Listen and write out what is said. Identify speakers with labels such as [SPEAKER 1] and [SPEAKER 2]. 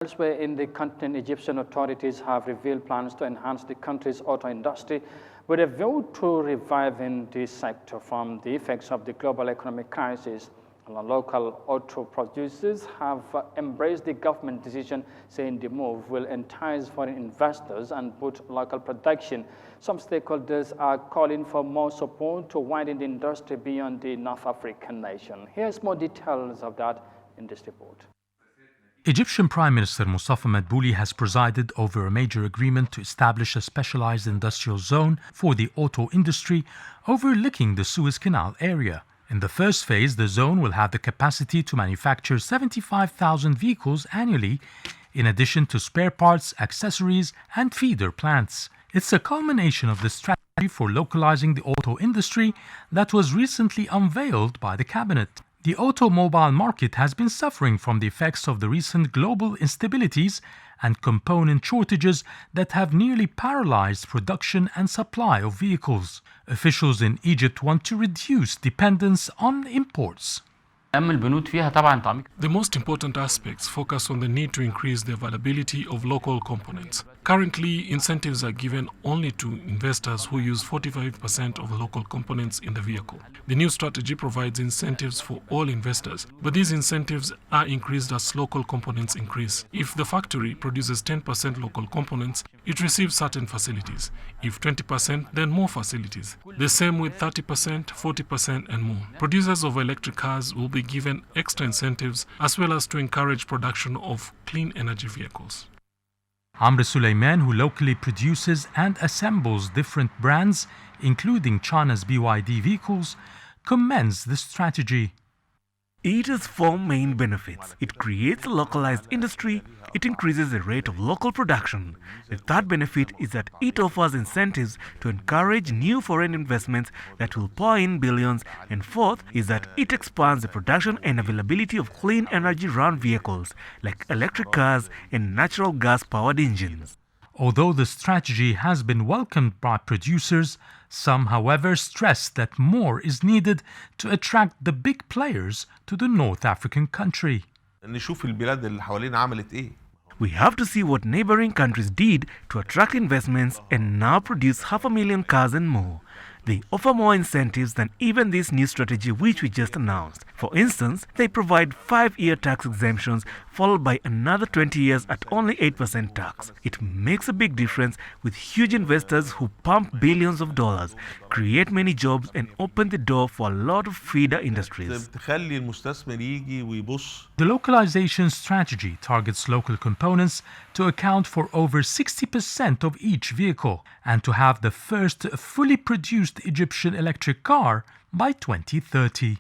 [SPEAKER 1] Elsewhere in the continent, Egyptian authorities have revealed plans to enhance the country's auto industry with a view to reviving the sector from the effects of the global economic crisis. Local auto producers have embraced the government decision, saying the move will entice foreign investors and boost local production. Some stakeholders are calling for more support to widen the industry beyond the North African nation. Here's more details of that in this report.
[SPEAKER 2] Egyptian Prime Minister Mustafa Madbouli has presided over a major agreement to establish a specialized industrial zone for the auto industry overlooking the Suez Canal area. In the first phase, the zone will have the capacity to manufacture 75,000 vehicles annually, in addition to spare parts, accessories, and feeder plants. It's a culmination of the strategy for localizing the auto industry that was recently unveiled by the cabinet. The automobile market has been suffering from the effects of the recent global instabilities and component shortages that have nearly paralyzed production and supply of vehicles. Officials in Egypt want to reduce dependence on imports.
[SPEAKER 3] The most important aspects focus on the need to increase the availability of local components. Currently, incentives are given only to investors who use 45% of local components in the vehicle. The new strategy provides incentives for all investors, but these incentives are increased as local components increase. If the factory produces 10% local components, it receives certain facilities. If 20%, then more facilities. The same with 30%, 40% and more. Producers of electric cars will be given extra incentives as well as to encourage production of clean energy vehicles.
[SPEAKER 2] Amr Suleiman, who locally produces and assembles different brands, including China's BYD vehicles, commends the strategy.
[SPEAKER 4] It has four main benefits. It creates a localized industry, it increases the rate of local production. The third benefit is that it offers incentives to encourage new foreign investments that will pour in billions. And fourth is that it expands the production and availability of clean energy-run vehicles like electric cars and natural gas-powered engines.
[SPEAKER 2] Although the strategy has been welcomed by producers, some, however, stress that more is needed to attract the big players to the North African country.
[SPEAKER 4] We have to see what neighboring countries did to attract investments and now produce 500,000 cars and more. They offer more incentives than even this new strategy which we just announced. For instance, they provide 5-year tax exemptions followed by another 20 years at only 8% tax. It makes a big difference with huge investors who pump billions of dollars, create many jobs and open the door for a lot of feeder industries.
[SPEAKER 2] The localization strategy targets local components to account for over 60% of each vehicle and to have the first fully produced Egyptian electric car by 2030.